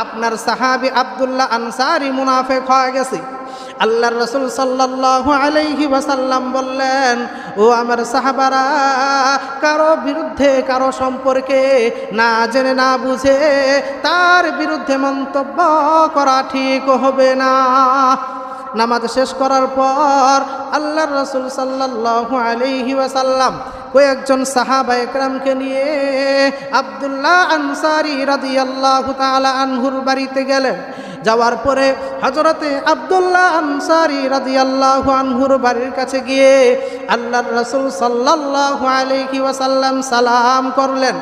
আপনার সাহাবী আব্দুল্লাহ আনসারী মুনাফিক হয়ে গেছে। আল্লাহর রাসূল সাল্লাল্লাহু আলাইহি ওয়াসাল্লাম বললেন, ও আমার সাহাবারা, কারো বিরুদ্ধে কারো সম্পর্কে না জেনে না বুঝে তার বিরুদ্ধে মন্তব্য করা ঠিক হবে না। নামাজ শেষ করার পর আল্লাহর রাসূল সাল্লাল্লাহু আলাইহি ওয়াসাল্লাম কয়েকজন সাহাবা একরামকে নিয়ে আব্দুল্লাহ আনসারী রাদিয়াল্লাহু তাআলা আনহুর বাড়িতে গেলেন। যাওয়ার পরে হযরতে আব্দুল্লাহ আনসারী রাদিয়াল্লাহু আনহুর বাড়ির কাছে গিয়ে আল্লাহর রাসূল সাল্লাল্লাহু আলাইহি ওয়াসাল্লাম সালাম করলেন।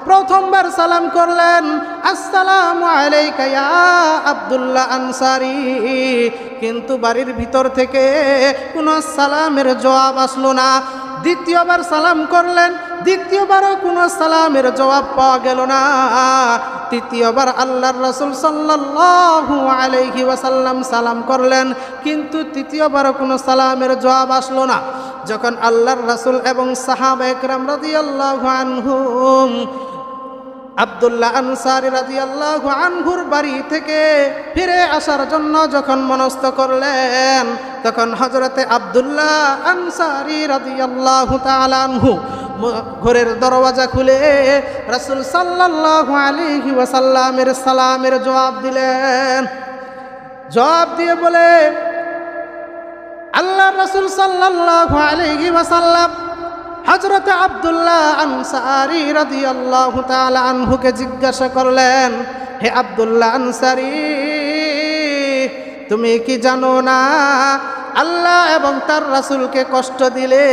প্রথমবার সালাম করলেন, আসসালামু আলাইকা ইয়া আব্দুল্লাহ আনসারী, কিন্তু বাড়ির ভিতর থেকে কোনো সালামের জবাব আসলো না। দ্বিতীয়বার সালাম করলেন, দ্বিতীয়বারও কোনো সালামের জবাব পাওয়া গেল না। তৃতীয়বার আল্লাহর রাসূল সাল্লাল্লাহু আলাইহি ওয়াসাল্লাম সালাম করলেন, কিন্তু তৃতীয়বারও কোনো সালামের জবাব আসলো না। যখন আল্লাহর রাসূল এবং সাহাবা একরাম রাদিয়াল্লাহু আনহুম আব্দুল্লাহ আনসারী রাদিয়াল্লাহু আনহুর বাড়ি থেকে ফিরে আসার জন্য যখন মনস্থ করলেন, তখন হযরতে আব্দুল্লাহ আনসারী রাদিয়াল্লাহু তাআলা আনহু ঘরের দরওয়াজা খুলে রাসূল সাল্লাল্লাহু আলাইহি ওয়াসাল্লামের সালামের জবাব দিলেন। জবাব দিয়ে বলে, আল্লাহর রাসূল সাল্লাল্লাহু আলাইহি ওয়াসাল্লাম হযরত আব্দুল্লাহ আনসারী রাদিয়াল্লাহু তাআলা আনহুকে জিজ্ঞাসা করলেন, হে আব্দুল্লাহ আনসারী, তুমি কি জানো না আল্লাহ এবং তার রাসূলকে কষ্ট দিলে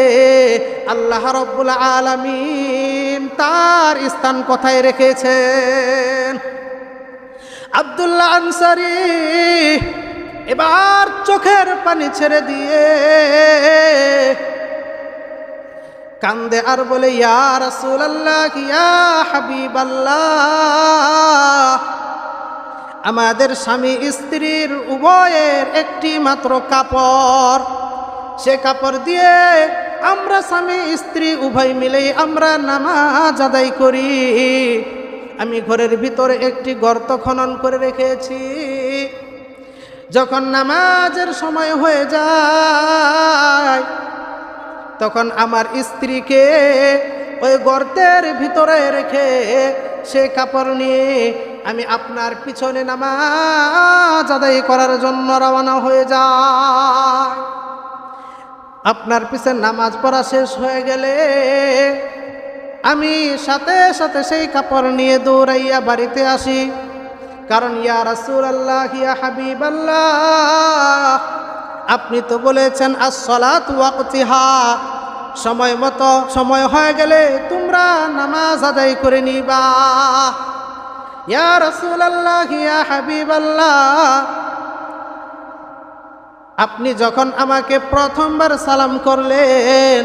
আল্লাহ রাব্বুল আলামিন তার স্থান কোথায় রেখেছেন? আব্দুল্লাহ আনসারী এবার চোখের পানি ছেড়ে দিয়ে কান্দে আর বলে, ইয়া রাসূলুল্লাহ, ইয়া হাবিবাল্লাহ, আমাদের স্বামী স্ত্রীর উভয়ের একটি মাত্র কাপড়, সে কাপড় দিয়ে আমরা স্বামী স্ত্রী উভয় মিলেই আমরা নামাজ আদায় করি। আমি ঘরের ভিতরে একটি গর্ত খনন করে রেখেছি। যখন নামাজের সময় হয়ে যায় তখন আমার স্ত্রীকে ওই গর্তের ভিতরে রেখে সে কাপড় নিয়ে আমি আপনার পিছনে নামাজ আদায় করার জন্য রওনা হয়ে যাই। আপনার পিছনে নামাজ পড়া শেষ হয়ে গেলে আমি সাথে সাথে সেই কাপড় নিয়ে দৌড়াইয়া বাড়িতে আসি। কারণ ইয়া রাসূলুল্লাহ, ইয়া হাবিবাল্লাহ, আপনি তো বলেছেন আসসালাতু ওয়াক্তিহা, সময় মতো সময় হয়ে গেলে তোমরা নামাজ আদায় করে নিবা। ইয়া রাসূলুল্লাহ, ইয়া হাবিবাল্লাহ, আপনি যখন আমাকে প্রথমবার সালাম করলেন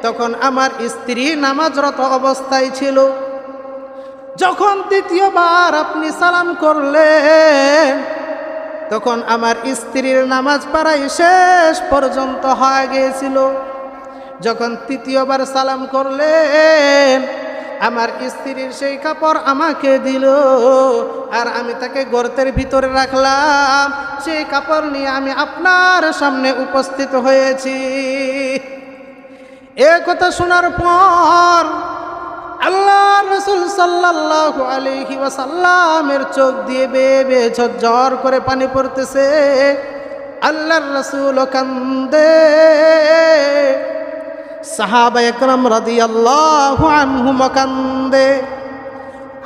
তখন আমার স্ত্রী নামাজরত অবস্থায় ছিল। যখন দ্বিতীয়বার আপনি সালাম করলেন তখন আমার স্ত্রীর নামাজ পড়াই শেষ পর্যন্ত হয়ে গিয়েছিল। যখন তৃতীয়বার সালাম করলেন আমার স্ত্রীর সেই কাপড় আমাকে দিল আর আমি তাকে গর্তের ভিতরে রাখলাম। সেই কাপড় নিয়ে আমি আপনার সামনে উপস্থিত হয়েছি। এ কথা শোনার পর আল্লাহর রাসূল সাল্লাল্লাহু আলাইহি ওয়াসাল্লামের চোখ দিয়ে বেয়ে বেয়ে ঝরঝর করে পানি পড়তেছে। আল্লাহর রাসূল কান্দে, সাহাবা একরাম রাদিয়াল্লাহু আনহুম কান্দে,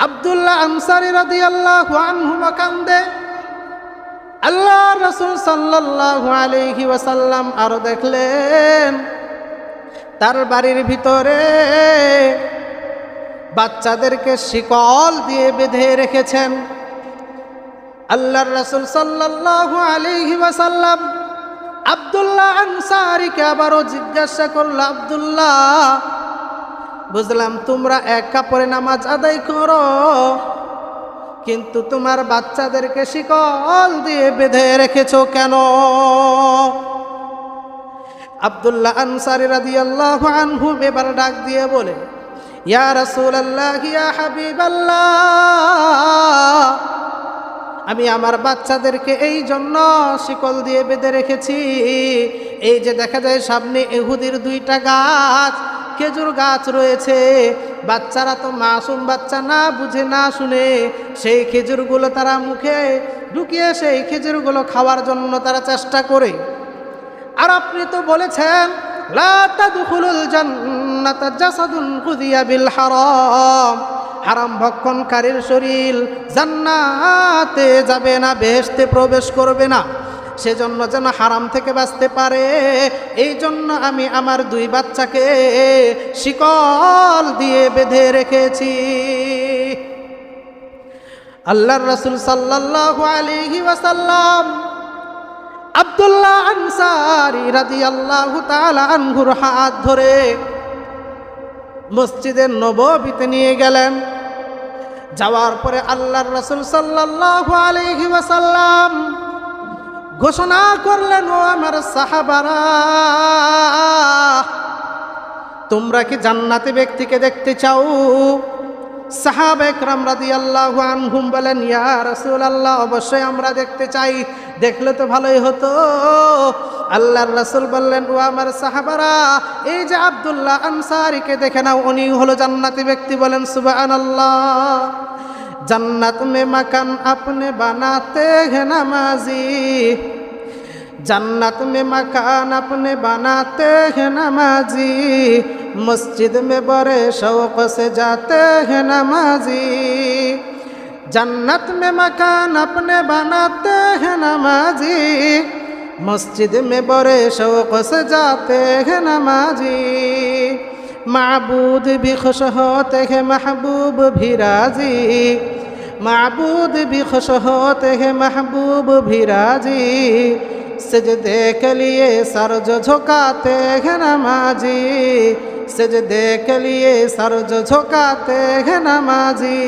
আব্দুল্লাহ আনসারী রাদিয়াল্লাহু আনহুম কান্দে। আল্লাহর রাসূল সাল্লাল্লাহু আলাইহি ওয়াসাল্লাম আরো দেখলেন তার বাড়ির ভিতরে বাচ্চাদেরকে শিকল দিয়ে বেঁধে রেখেছেন। আল্লাহর রাসূল সাল্লাল্লাহু আলাইহি ওয়াসাল্লাম আব্দুল্লাহ আনসারীকে আবারও জিজ্ঞাসা করল, আব্দুল্লাহ, বুঝলাম তোমরা এক কাপড়ে নামাজ আদায় করো, কিন্তু তোমার বাচ্চাদেরকে শিকল দিয়ে বেঁধে রেখেছো কেন? আব্দুল্লাহ আনসারী রাদিয়াল্লাহু আনহু এবার ডাক দিয়ে বলে, ইয়া রাসূলুল্লাহ, ইয়া হাবিবাল্লাহ, আমি আমার বাচ্চাদেরকে এই জন্য শিকল দিয়ে বেঁধে রেখেছি। এই যে দেখা যায় সামনে ইহুদির 2টা গাছ, খেজুর গাছ রয়েছে। বাচ্চারা তো মাসুম বাচ্চা, না বুঝে না শুনে সেই খেজুরগুলো তারা মুখে ঢুকিয়ে সেই খেজুরগুলো খাওয়ার জন্য তারা চেষ্টা করে। আর আপনি তো বলেছেন লা তাদখুলুল জান্নাতা জাসাদুন গুযিয়া বিল হারাম, হারাম ভক্ষণকারীর শরীর জান্নাতে যাবে না, বেহেশতে প্রবেশ করবে না। সেজন্য যেন হারাম থেকে বাঁচতে পারে, এই জন্য আমি আমার 2 বাচ্চাকে শিকল দিয়ে বেঁধে রেখেছি। আল্লাহর রাসূল সাল্লাল্লাহু আলাইহি ওয়াসাল্লাম আব্দুল্লাহ আনসারী রাদিয়াল্লাহু তাআলা আনহুর হাত ধরে মসজিদের নববীতে নিয়ে গেলেন। যাওয়ার পরে আল্লাহর রাসূল সাল্লাল্লাহু আলাইহি ওয়াসাল্লাম ঘোষণা করলেন, ও আমার সাহাবারা, তোমরা কি জান্নাতি ব্যক্তিকে দেখতে চাও? সাহাবা একরাম রাদিয়াল্লাহু আনহুম বলেন, ইয়া রাসূলুল্লাহ, অবশ্যই আমরা দেখতে চাই, দেখলে তো ভালোই হতো। আল্লাহর রাসূল বললেন, ও আমার সাহাবারা, এই যে আব্দুল্লাহ আনসারীকে দেখে নাও, উনি হলো জান্নাতি ব্যক্তি। বলেন সুবহানাল্লাহ। जन्नत में मकान अपने बनाते हैं नमाजी, जन्नत में मकान अपने बनाते हैं नमाजी, मस्जिद में बड़े शौक़ से जाते हैं नमाजी। जन्नत में मकान अपने बनाते हैं नमाजी, मस्जिद में बड़े शौक़ से जाते हैं नमाजी। माबूद भी खुश होते हैं महबूब भी राजी, माबूद भी खुश होते हैं महबूब भी राजी, सजदे के लिए सर जो झुकाते हैं नमाजी, सजदे के लिए सर जो झुकाते हैं नमाजी।